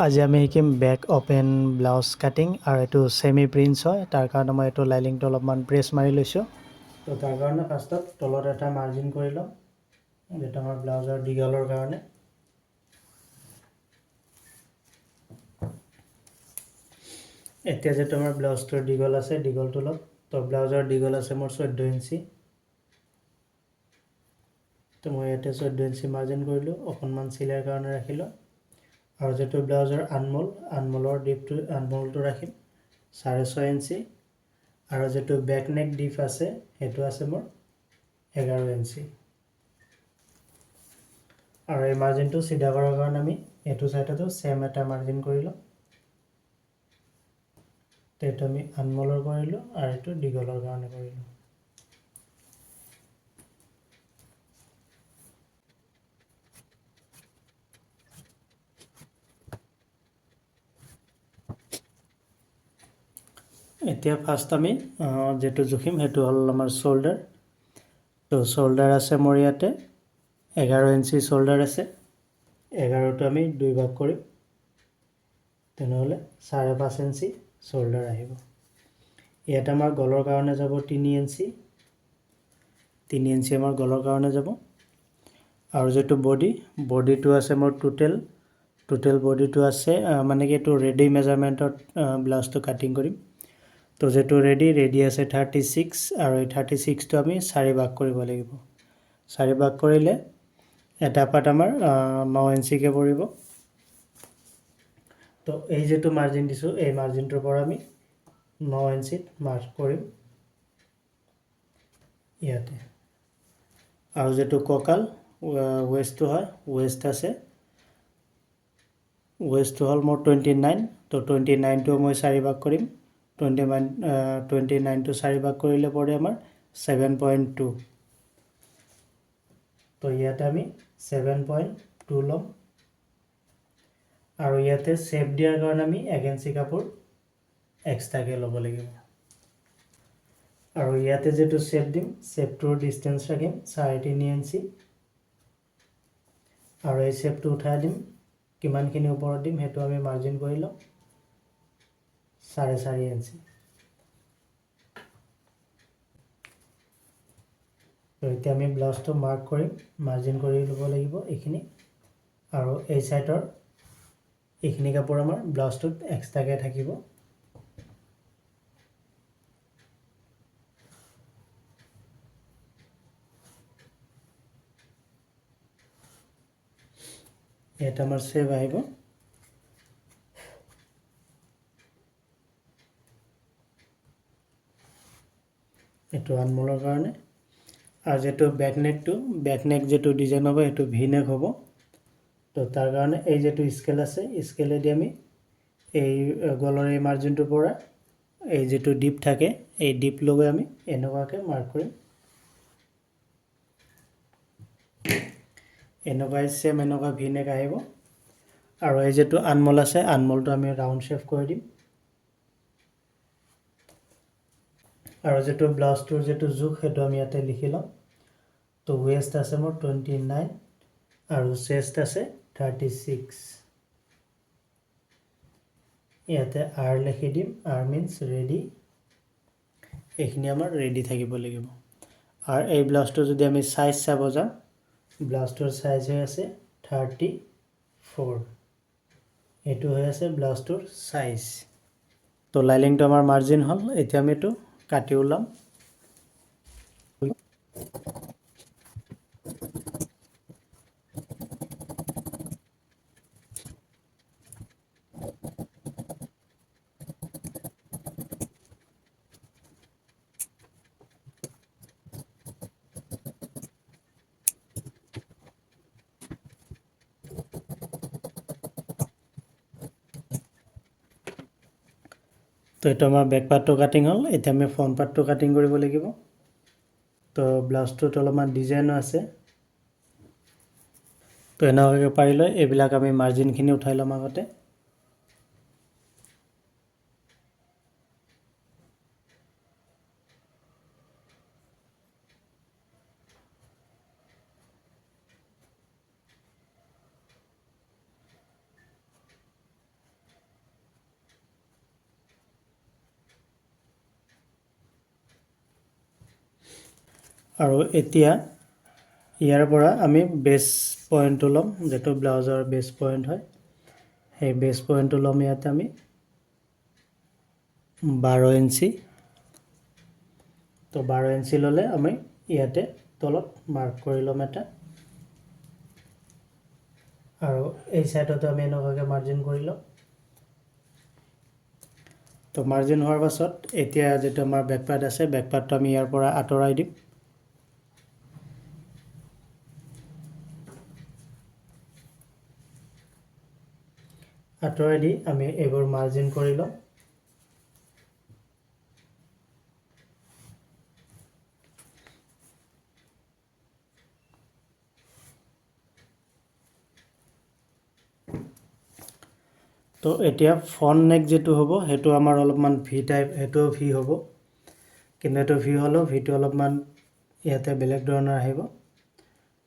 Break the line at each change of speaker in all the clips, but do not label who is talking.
আজি আমি শিকিম বেক অপেন ব্লাউজ কাটিং আৰু এইটো সেমি প্ৰিন্স হয়। তাৰ কাৰণে মই এইটো লাইলিংটো অলপমান প্ৰেছ মাৰি লৈছোঁ। তো তাৰ কাৰণে ফাৰ্ষ্টত তলত এটা মাৰ্জিন কৰি লওঁ, যেটা আমাৰ ব্লাউজৰ দীঘলৰ কাৰণে। এতিয়া যেটো আমাৰ ব্লাউজটোৰ দীঘল আছে, দীঘলটো লওক। তো ব্লাউজৰ দীঘল আছে মোৰ 14 ইঞ্চি। তো মই ইয়াতে 14 ইঞ্চি মাৰ্জিন কৰিলোঁ, অকণমান চিলাইৰ কাৰণে ৰাখিলোঁ। আৰু যেটো ব্লাউজৰ আনমোলৰ ডিপটো আনমোলটো ৰাখিম 6.5 ইঞ্চি। আৰু যেটো বেক নেক ডিপ আছে সেইটো আছে মোৰ 11 ইঞ্চি। আৰু এই মাৰ্জিনটো চিধা কৰাৰ কাৰণে আমি এইটো সাইডতো সেম এটা মাৰ্জিন কৰি লওঁ। এইটো আমি আনমোলৰ কৰিলোঁ আৰু এইটো দীঘলৰ কাৰণে কৰিলোঁ। এতিয়া ফাৰ্ষ্ট আমি যেটো জুখিম সেইটো হ'ল আমাৰ শোল্ডাৰ। তো শোল্ডাৰ আছে মোৰ ইয়াতে 11 ইঞ্চি শোল্ডাৰ আছে। 11টো আমি দুই ভাগ কৰিম, তেনেহ'লে 5.5 ইঞ্চি শোল্ডাৰ আহিব। ইয়াত আমাৰ গলৰ কাৰণে যাব 3 ইঞ্চি। 3 ইঞ্চি আমাৰ গলৰ কাৰণে যাব। আৰু যেটো বডিটো আছে মোৰ টোটেল বডিটো আছে মানে কি এইটো ৰেডি মেজাৰমেণ্টত ব্লাউজটো কাটিং কৰিম। তো যেটো ৰেডি আছে 36 আৰু এই 36টো আমি 4 ভাগ কৰিব লাগিব। 4 ভাগ কৰিলে এটা পাৰ্ট আমাৰ 9 ইঞ্চিকে পৰিব। তো এই যেটো মাৰ্জিন দিছোঁ এই মাৰ্জিনটোৰ পৰা আমি 9 ইঞ্চিত মাৰ্ক কৰিম ইয়াতে। আৰু যেটো কঁকাল ৱেষ্টটো হয়, ৱেষ্ট আছে, ৱেষ্টটো হ'ল মোৰ 29। তো 29টো মই 4 ভাগ কৰিম। 29টো 4 ভাগ কৰিলে পৰে আমাৰ 7.2। তো ইয়াতে আমি 7.2 ল'ম। আৰু ইয়াতে শেপ দিয়াৰ কাৰণে আমি 1 ইঞ্চি কাপোৰ এক্সট্ৰাকে ল'ব লাগিব। আৰু ইয়াতে যেটো শেপ দিম, শেপটোৰ ডিষ্টেন্স ৰাখিম 3.5 ইঞ্চি। আৰু এই শেপটো উঠাই দিম, কিমানখিনি ওপৰত দিম সেইটো আমি মাৰ্জিন কৰি লওঁ 4.5 ইঞ্চি। তো এতিয়া আমি ব্লাউজটো মাৰ্ক কৰিম, মাৰ্জিন কৰি ল'ব লাগিব এইখিনি। আৰু এই সাইডৰ এইখিনি কাপোৰ আমাৰ ব্লাউজটোত এক্সট্ৰাকে থাকিব। ইয়াত আমাৰ শেপ আহিব। এইটো আনমোলৰ কাৰণে। আৰু যেটো বেক নেক যেটো ডিজাইন হ'ব সেইটো ভি নেক হ'ব। তো তাৰ কাৰণে এই যেটো স্কেল আছে, স্কেলেদি আমি এই গলৰ এই মাৰ্জিনটোৰ পৰা এই যেটো ডিপ থাকে এই ডিপ লগাই আমি এনেকুৱাকৈ মাৰ্ক কৰিম। এনেকুৱাই সেম এনেকুৱা ভি নেক আহিব। আৰু এই যেটো আনমোল আছে, আনমোলটো আমি ৰাউণ্ড শেপ কৰি দিম। আৰু যেটো ব্লাউজটোৰ যেটো জোখ সেইটো আমি ইয়াতে লিখি লওঁ। তো ৱেষ্ট আছে মোৰ 29 আৰু চেষ্ট আছে 36। ইয়াতে আৰ লিখি দিম, আৰ মিন্স ৰেডি। এইখিনি আমাৰ ৰেডি থাকিব লাগিব। আৰু এই ব্লাউজটো যদি আমি সাইজ চাব যাওঁ, ব্লাউজটোৰ সাইজ হৈ আছে 34। এইটো হৈ আছে ব্লাউজটোৰ সাইজ। তো লাইলিংটো আমাৰ মাৰ্জিন হ'ল। এতিয়া আমি এইটো কাটি ওলাম। তো এইটো আমাৰ বেক পাৰ্টটো কাটিং হ'ল। এতিয়া আমি ফ্ৰণ্ট পাৰ্টটো কাটিং কৰিব লাগিব। তো ব্লাউজটোত অলপমান ডিজাইনো আছে। তো এনেকুৱাকৈ পাৰি লৈ এইবিলাক আমি মাৰ্জিনখিনি উঠাই ল'ম আগতে। আৰু এতিয়া ইয়াৰ পৰা আমি বেছ পইণ্টটো ল'ম, যিটো ব্লাউজৰ বেছ পইণ্ট হয়, সেই বেছ পইণ্টটো ল'ম ইয়াতে আমি 12 ইঞ্চি। তো 12 ইঞ্চি ল'লে আমি ইয়াতে তলত মাৰ্ক কৰি ল'ম এটা, আৰু এই চাইডতো আমি এনেকুৱাকৈ মাৰ্জিন কৰি ল'ম। তো মাৰ্জিন হোৱাৰ পাছত এতিয়া যিটো আমাৰ বেকপাৰ্ট আছে, বেকপাৰ্টটো আমি ইয়াৰ পৰা আঁতৰাই দিম। আঁতৰাই দি আমি এইবোৰ মাৰ্জিন কৰি ল'ম। তো এতিয়া ফ্ৰণ্ট নেক যিটো হ'ব সেইটো আমাৰ অলপমান ভি টাইপ, সেইটোও ভি হ'ব, কিন্তু এইটো ভি হ'লেও ভিটো অলপমান ইয়াতে বেলেগ ধৰণৰ আহিব।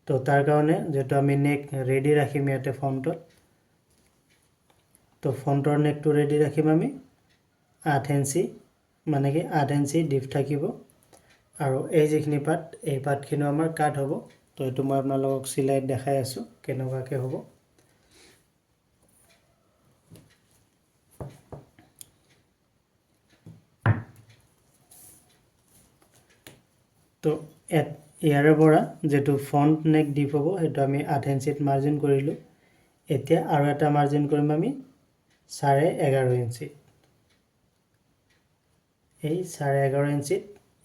তো তাৰ কাৰণে যিহেতু আমি নেক ৰেডি ৰাখিম ইয়াতে ফ্ৰণ্টত, তো ফ্ৰণ্টৰ নেকটো ৰেডি ৰাখিম আমি 8 ইঞ্চি, মানে কি 8 ইঞ্চি ডিপ থাকিব। আৰু এই যিখিনি পাৰ্ট, এই পাৰ্টখিনিও আমাৰ কাট হ'ব। তো এইটো মই আপোনালোকক চিলাইত দেখাই আছোঁ কেনেকুৱাকৈ হ'ব। তো ইয়াৰে পৰা যিটো ফ্ৰণ্ট নেক ডিপ হ'ব সেইটো আমি 8 ইঞ্চিত মাৰ্জিন কৰিলোঁ। এতিয়া আৰু এটা মাৰ্জিন কৰিম আমি 11.5 ইঞ্চিত। এই 11.5 ইঞ্চিত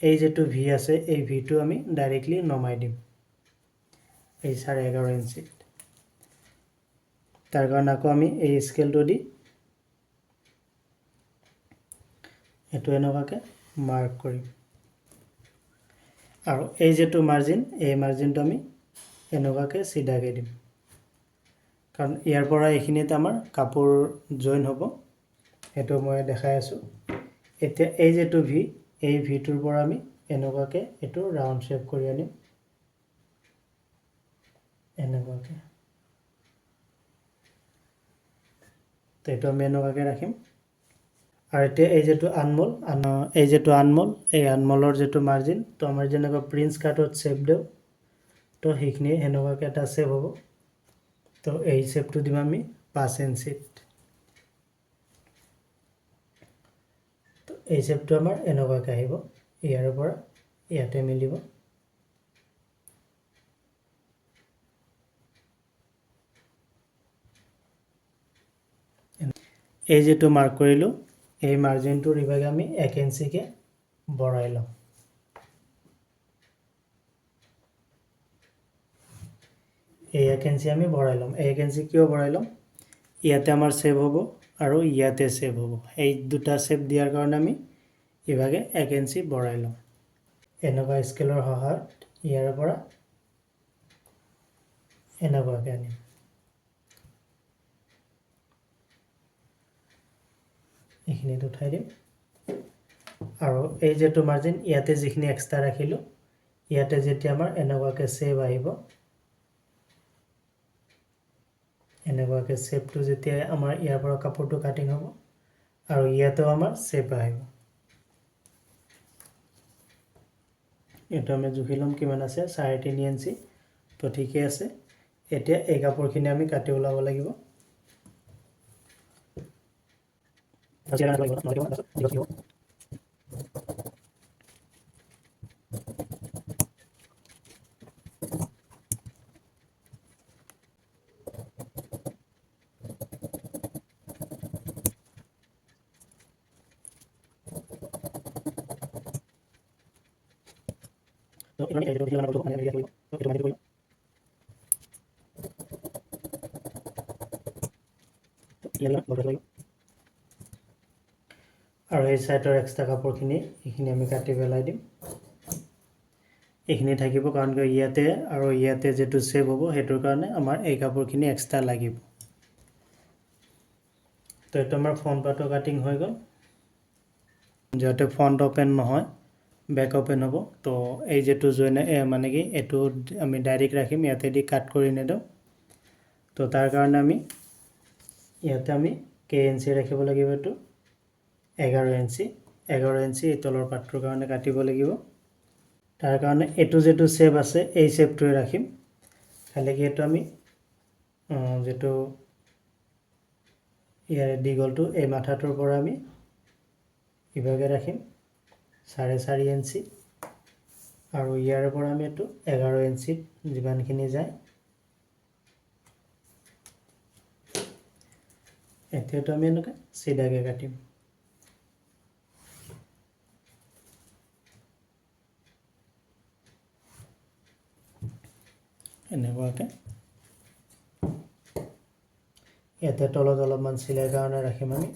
এই যিটো ভি আছে, এই ভিটো আমি ডাইৰেক্টলি নমাই দিম এই 11.5 ইঞ্চিত। তাৰ কাৰণে আকৌ আমি এই স্কেলটো দি এইটো এনেকুৱাকৈ মাৰ্ক কৰিম। আৰু এই যিটো মাৰ্জিন, এই মাৰ্জিনটো আমি এনেকুৱাকৈ চিধাকৈ দিম, কাৰণ ইয়াৰ পৰা এইখিনিত আমাৰ কাপোৰ জইন হ'ব, সেইটো মই দেখাই আছোঁ। এতিয়া এই যিটো ভি, এই ভিটোৰ পৰা আমি এনেকুৱাকৈ এইটো ৰাউণ্ড শ্বেপ কৰি আনিম, এনেকুৱাকৈ। তো এইটো আমি এনেকুৱাকৈ ৰাখিম। আৰু এতিয়া এই যিটো আনমোল, এই আনমোলৰ যিটো মাৰ্জিন, তো আমাৰ যেনেকুৱা প্ৰিন্স কাটত শ্বেপ দিওঁ, তো সেইখিনি সেনেকুৱাকৈ এটা শ্বেপ হ'ব। তো এই শ্বেপটো দিম আমি 5 ইঞ্চিত। তো এই শ্বেপটো আমাৰ এনেকুৱাকৈ আহিব, ইয়াৰ পৰা ইয়াতে মিলিব। এই যিটো মাৰ্ক কৰিলোঁ, এই মাৰ্জিনটোৰ ইভাগে আমি 1 ইঞ্চিকৈ বঢ়াই লওঁ। এই 1 ইঞ্চি আমি বঢ়াই ল'ম। 1 ইঞ্চি কিয় বঢ়াই ল'ম? ইয়াতে আমাৰ ছেভ হ'ব আৰু ইয়াতে ছেভ হ'ব। এই দুটা ছেভ দিয়াৰ কাৰণে আমি ইভাগে 1 ইঞ্চি বঢ়াই ল'ম। এনেকুৱা স্কেলৰ সহায়ত ইয়াৰ পৰা এনেকুৱাকৈ আনিম। এইখিনিত উঠাই দিম। আৰু এই যিটো মাৰ্জিন, ইয়াতে যিখিনি এক্সট্ৰা ৰাখিলোঁ, ইয়াতে যেতিয়া আমাৰ এনেকুৱাকৈ ছেভ আহিব, এনেকুৱাকৈ ছেভটো যেতিয়া আমাৰ ইয়াৰ পৰা কাপোৰটো কাটিং হ'ব, আৰু ইয়াতেও আমাৰ ছেভ আহিব। এইটো আমি জুখি ল'ম কিমান আছে, 3.5 ইঞ্চি। তো ঠিকে আছে। এতিয়া এই কাপোৰখিনি আমি কাটি ওলাব লাগিব। আৰু এই চাইডৰ এক্সট্ৰা কাপোৰখিনি এইখিনি আমি কাটি পেলাই দিম। এইখিনি থাকিব কাৰণ ইয়াতে আৰু ইয়াতে যিটো ছেভ হ'ব, সেইটোৰ কাৰণে আমাৰ এই কাপোৰখিনি এক্সট্ৰা লাগিব। তো এইটো আমাৰ ফ্ৰণ্ট পাৰ্টৰ কাটিং হৈ গ'ল। যিহেতু ফ্ৰণ্ট অপেন নহয়, বেক অপেন হ'ব, তো এই যিটো জইন মানে কি এইটো আমি ডাইৰেক্ট ৰাখিম, ইয়াতে দি কাট কৰি নিদিওঁ। তো তাৰ কাৰণে আমি ইয়াতে আমি কেই ইঞ্চি ৰাখিব লাগিব, এইটো 11 ইঞ্চি। 11 ইঞ্চি এই তলৰ পাৰ্টটোৰ কাৰণে কাটিব লাগিব। তাৰ কাৰণে এইটো যেটো শেপ আছে এই শেপটোৱে ৰাখিম খালি কি এইটো আমি যেটো ইয়াৰে দীঘলটো এই মাথাটোৰ পৰা আমি ইভাগে ৰাখিম 4.5 ইঞ্চি আৰু ইয়াৰ পৰা আমি এইটো 11 ইঞ্চিত যিমানখিনি যায় এতিয়াতো আমি এনেকৈ চিধাকৈ কাটিম এনেকুৱাকৈ ইয়াতে তলত অলপমান চিলাই কাৰণে ৰাখিম আমি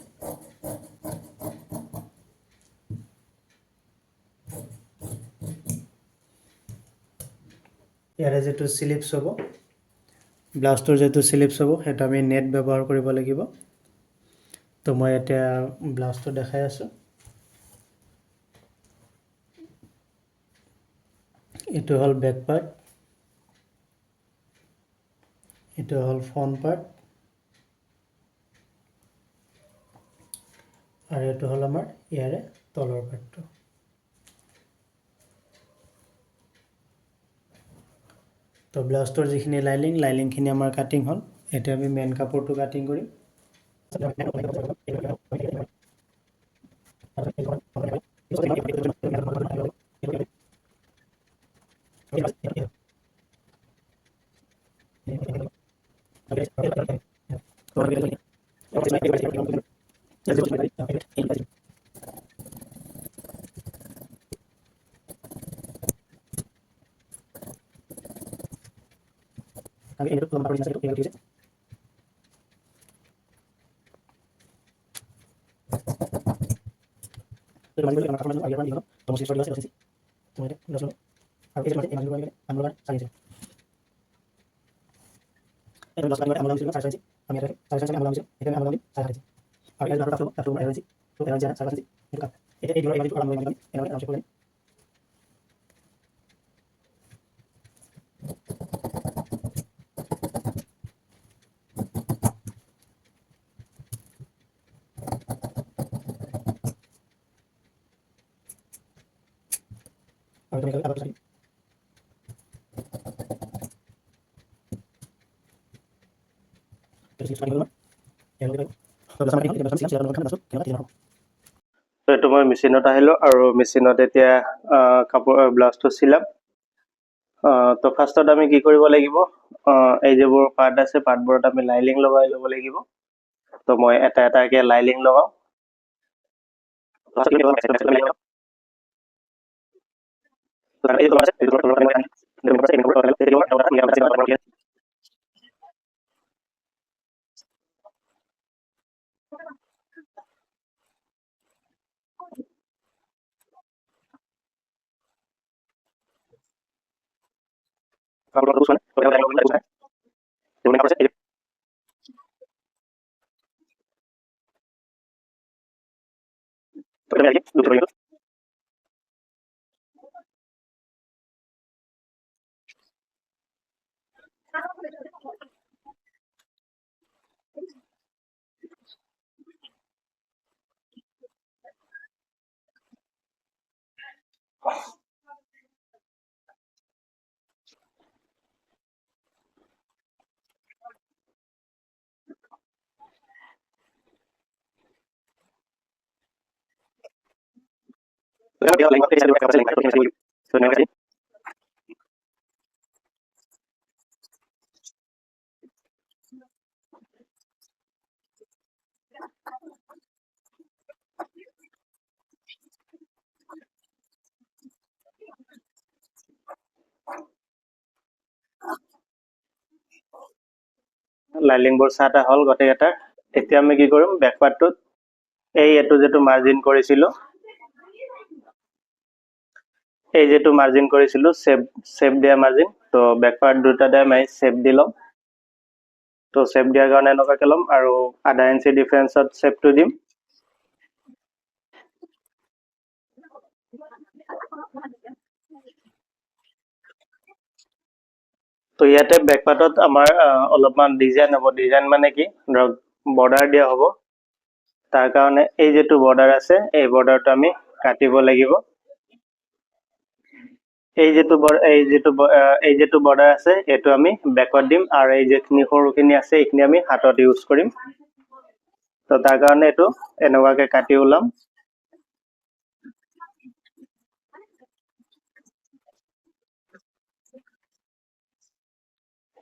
ইয়াৰে যেটো স্লিপছ হ'ব ব্লাউজটোৰ যেটো স্লিপছ হ'ব সেইটো আমি নেট ব্যৱহাৰ কৰিব লাগিব তো মই এতিয়া ব্লাউজটো দেখাই আছোঁ এইটো হ'ল বেক পাৰ্ট এইটো হ'ল ফ্ৰণ্ট পাৰ্ট আৰু এইটো হ'ল আমাৰ ইয়াৰে তলৰ পাৰ্টটো তো ব্লাউজটোৰ যিখিনি লাইনিংখিনি আমাৰ কাটিং হ'ল এতিয়া আমি মেইন কাপোৰটো কাটিং কৰিম এইটো মই মেচিনত আহিলোঁ আৰু মেচিনত এতিয়া কাপোৰ ব্লাউজটো চিলাম তো ফাৰ্ষ্টত আমি কি কৰিব লাগিব এই যিবোৰ পাৰ্ট আছে পাৰ্টবোৰত আমি লাইনিং লগাই ল'ব লাগিব তো মই এটা এটাকৈ লাইনিং লগাওঁ লাইনিংবোৰ চাটা হ'ল গোটেইকেইটাৰ এতিয়া আমি কি কৰিম বেক পাৰ্টটোত এইটো যেটো মাৰ্জিন কৰিছিলোঁ এই যেটো মাৰ্জিন কৰিছিলোঁ শেপ দিয়া মাৰ্জিন তো বেক পাৰ্ট দুটাতে আমি শেপ দি ল'ম তো শেপ দিয়াৰ কাৰণে এনেকুৱাকৈ ল'ম আৰু আধা ইঞ্চি ডিফাৰেঞ্চত শেপটো দিম তো ইয়াতে বেক পাৰ্টত আমাৰ অলপমান ডিজাইন হ'ব ডিজাইন মানে কি ধৰক বৰ্ডাৰ দিয়া হ'ব তাৰ কাৰণে এই যেটো বৰ্ডাৰ আছে এই বৰ্ডাৰটো আমি কাটিব লাগিব এই যেটো বৰ্ডাৰ আছে এইটো আমি বেকত দিম আৰু এই যেখিনি সৰুখিনি আছে এইখিনি আমি হাতত ইউজ কৰিম। তো তাৰ কাৰণে এইটো এনেকুৱাকে কাটি ওলাম।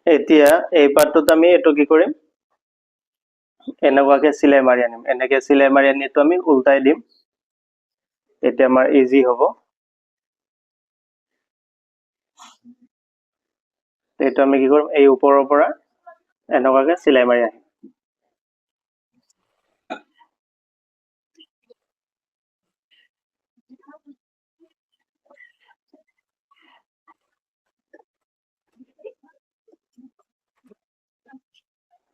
এতিয়া এই পাৰ্টটোত আমি এইটো কি কৰিম, এনেকুৱাকে চিলাই মাৰি আনিম। এনেকে চিলাই মাৰি আনি এইটো আমি উল্টাই দিম, তেতিয়া আমাৰ ইজি হ'ব। এইটো আমি কি কৰিম, এই ওপৰৰ পৰা এনেকুৱাকে চিলাই মাৰি আহিম।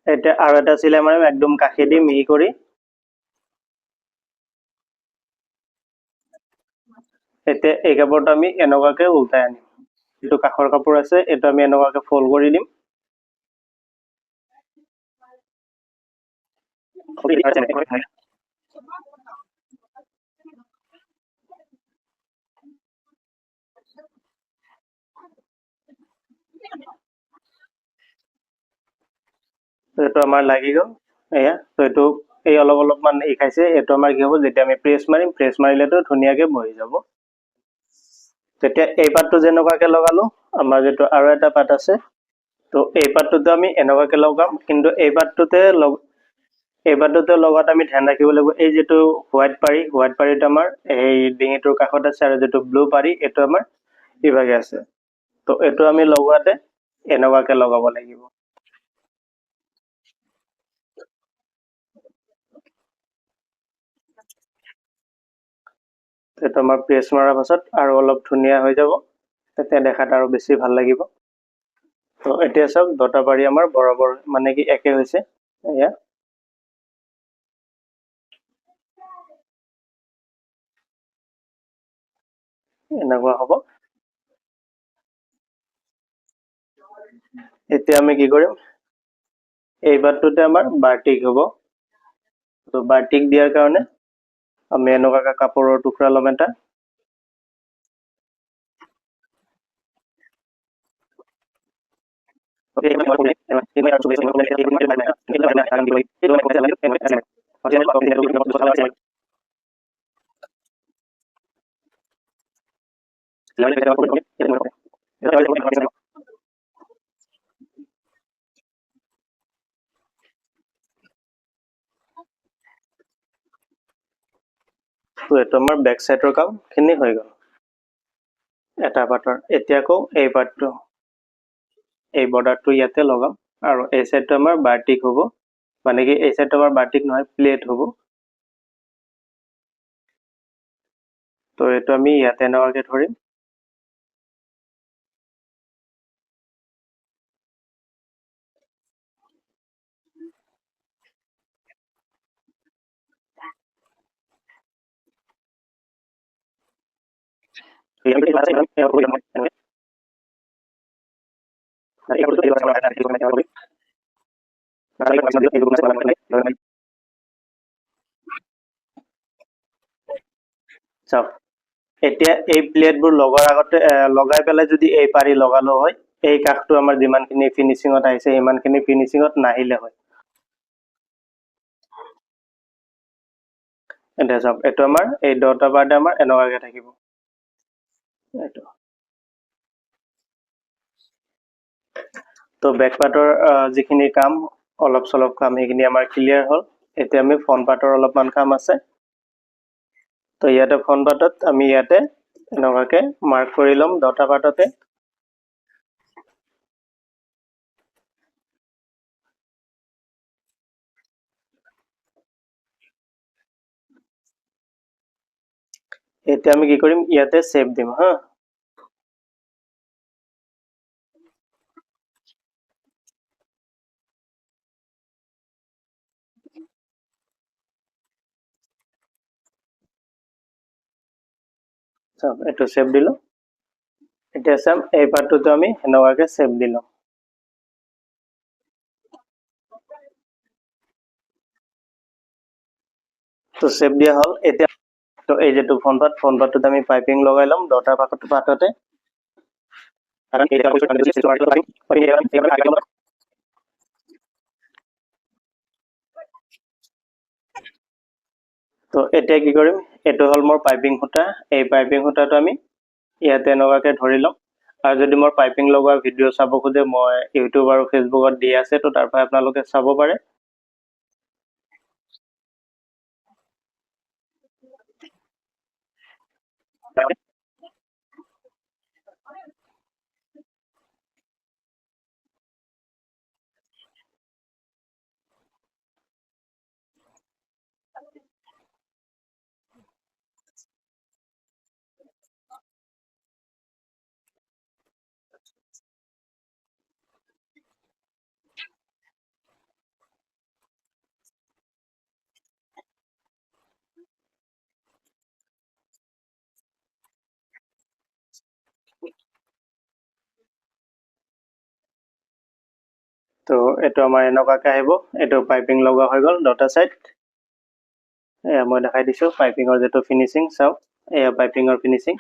এতিয়া আৰু এটা চিলাই মাৰিম একদম কাষেদি মিহি কৰি। এতিয়া এই কাপোৰটো আমি এনেকুৱাকে উল্টাই আনিম। যিটো কাষৰ কাপোৰ আছে এইটো আমি এনেকুৱাকে ফল্ড কৰি দিম। এইটো আমাৰ লাগি গ'ল। এয়া তো এইটো এই অলপমান ই খাইছে, এইটো আমাৰ কি হ'ব, যেতিয়া আমি প্ৰেছ মাৰিম, প্ৰেছ মাৰিলেতো ধুনীয়াকে বহি যাব। তেতিয়া এই পাৰ্টটো যেনেকুৱাকে লগালো, আমাৰ যিটো আৰু এটা পাৰ্ট আছে, তো এই পাৰ্টটোতো আমি এনেকুৱাকে লগাম, কিন্তু এই পাৰ্টটোতে লগত আমি ধ্যান ৰাখিব লাগিব, এই যিটো হোৱাইট পাৰীটো আমাৰ এই ডিঙিটোৰ কাষত আছে, আৰু যিটো ব্লু পাৰী এইটো আমাৰ ইভাগে আছে। তো এইটো আমি লগোৱাতে এনেকুৱাকে লগাব লাগিব। এইটো আমাৰ প্ৰেছ মৰাৰ পাছত আৰু অলপ ধুনীয়া হৈ যাব, তেতিয়া দেখাত আৰু বেছি ভাল লাগিব। তো এতিয়া চাওক দুটা পাৰী আমাৰ বৰাবৰ মানে কি একে হৈছে। এয়া এনেকুৱা হ'ব। এতিয়া আমি কি কৰিম, এই পাৰ্টটোতে আমাৰ বাৰ্টিক হ'ব। তো বাৰ্টিক দিয়াৰ কাৰণে আমি এনেকুৱাকে কাপোৰৰ টুকুৰা ল'ম এটা। তো এইটো আমাৰ বেক চাইডৰ কামখিনি হৈ গ'ল এটা পাৰ্টৰ। এতিয়া আকৌ এই পাৰ্টটো, এই বৰ্ডাৰটো ইয়াতে লগাম, আৰু এই চাইডটো আমাৰ বাৰ্টিক হ'ব, মানে কি এই চাইডটো আমাৰ বাৰ্টিক নহয়, প্লেট হ'ব। তো এইটো আমি ইয়াতে এনেকুৱাকে ধৰিম। চাওক, এতিয়া এই প্লেটবোৰ লগোৱাৰ আগতে লগাই পেলাই যদি এই পাৰি লগালো হয়, এই কাষটো আমাৰ যিমানখিনি ফিনিচিঙত আহিছে সিমানখিনি ফিনিচিঙত নাহিলে হয়। এতিয়া চাওক, এইটো আমাৰ এই দুটা পাৰ্টে আমাৰ এনেকুৱাকে থাকিব। এইটো তো বেক পাৰ্টৰ যিখিনি কাম অলপ চলপ কাম সেইখিনি আমাৰ ক্লিয়াৰ হ'ল। এতিয়া আমি ফ্ৰণ্ট পাৰ্টৰ অলপমান কাম আছে। তো ইয়াতে ফ্ৰণ্ট পাৰ্টত আমি ইয়াতে এনেকুৱাকে মাৰ্ক কৰি ল'ম দুটা পাৰ্টতে। এতিয়া আমি কি কৰিম, ইয়াতে চেপ দিম হা। চাওক, এইটো চেপ দিলো। এতিয়া চাম এই পাৰ্টটোতো আমি এনেকুৱাকে চেপ দিলো। তো চেপ দিয়া হ'ল। এতিয়া তো এই যেটো ফ্ৰণ্ট পাৰ্টটোত আমি পাইপিং লগাই ল'ম দুটা পাৰ্টতে। তো এতিয়া কি কৰিম, এইটো হ'ল মোৰ পাইপিং সূতা। এই পাইপিং সূতাটো আমি ইয়াতে এনেকুৱাকৈ ধৰি ল'ম। আৰু যদি মোৰ পাইপিং লগোৱা ভিডিঅ' চাব খোজে, মই ইউটিউব আৰু ফেচবুকত দি আছে, তো তাৰ পৰা আপোনালোকে চাব পাৰে। তো এইটো আমাৰ এনেকুৱাকৈ আহিব। এইটো পাইপিং লগোৱা হৈ গ'ল দুটা ছাইড। এয়া মই দেখাই দিছোঁ পাইপিঙৰ যিটো ফিনিচিং, চাওক এয়া পাইপিঙৰ ফিনিচিং।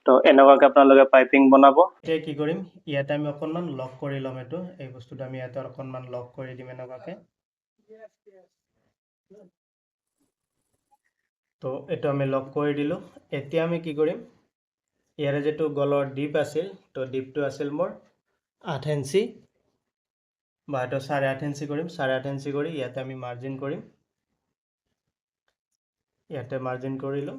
তো এনেকুৱাকৈ আপোনালোকে পাইপিং বনাব। এতিয়া কি কৰিম, ইয়াতে আমি অকণমান লক কৰি ল'ম। এই বস্তুটো আমি ইয়াতে অকণমান লক কৰি দিম এনেকুৱাকৈ। তো এইটো আমি লক কৰি দিলোঁ। এতিয়া আমি কি কৰিম, ইয়াৰে যিটো গলৰ ডিপ আছিল, তো ডিপটো আছিল মোৰ 8 ইঞ্চি, বা এইটো 8.5 ইঞ্চি কৰিম। 8.5 ইঞ্চি কৰি ইয়াতে আমি মাৰ্জিন কৰিম। ইয়াতে মাৰ্জিন কৰিলোঁ।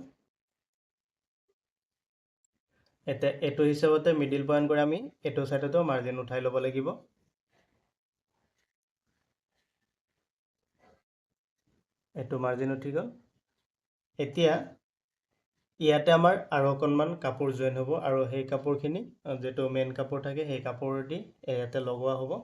এতিয়া এইটো হিচাপতে মিডিল পইণ্ট কৰি আমি এইটো ছাইডতো মাৰ্জিন উঠাই ল'ব লাগিব। এইটো মাৰ্জিন উঠি গ'ল। এতিয়া ইয়াতে আমাৰ আৰু অকণমান কাপোৰ জইন হ'ব, আৰু সেই কাপোৰখিনি যিটো মেইন কাপোৰ থাকে সেই কাপোৰেদি ইয়াতে লগোৱা হ'ব।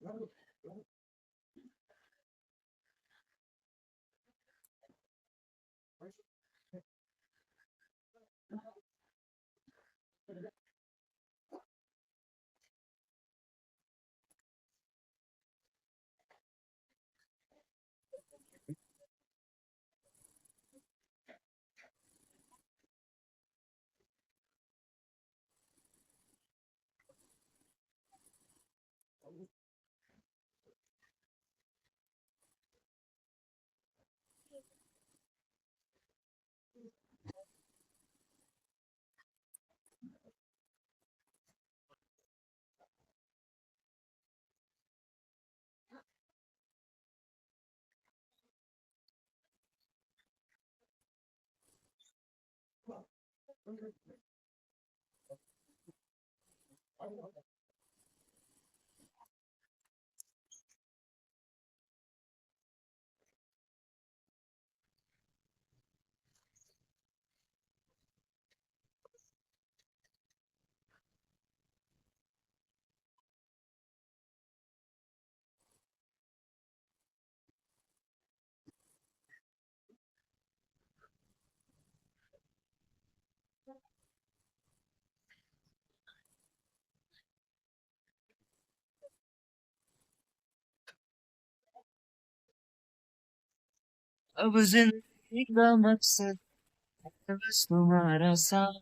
अब जिंदगी का मकसद है बस तुम्हारा साथ।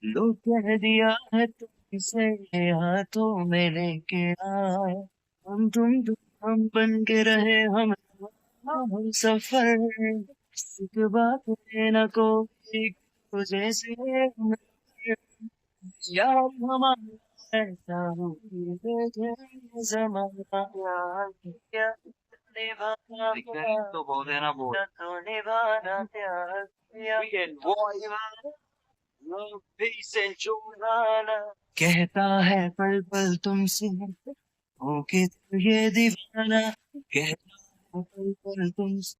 लो कह दिया है तुमसे हाथों में लेके आए। तुम हम बन के रहे हम सफर। किसी बात में न कोई तुझे से यार हमारा ऐसा हो देखे जमाना यार क्या निभाना तो बोल देना बोल तो निभाना प्यार Weekend boy, love, peace and joy. कहता है पल पल तुमसे हो के तू ये दीवाना कहता है पल पल तुमसे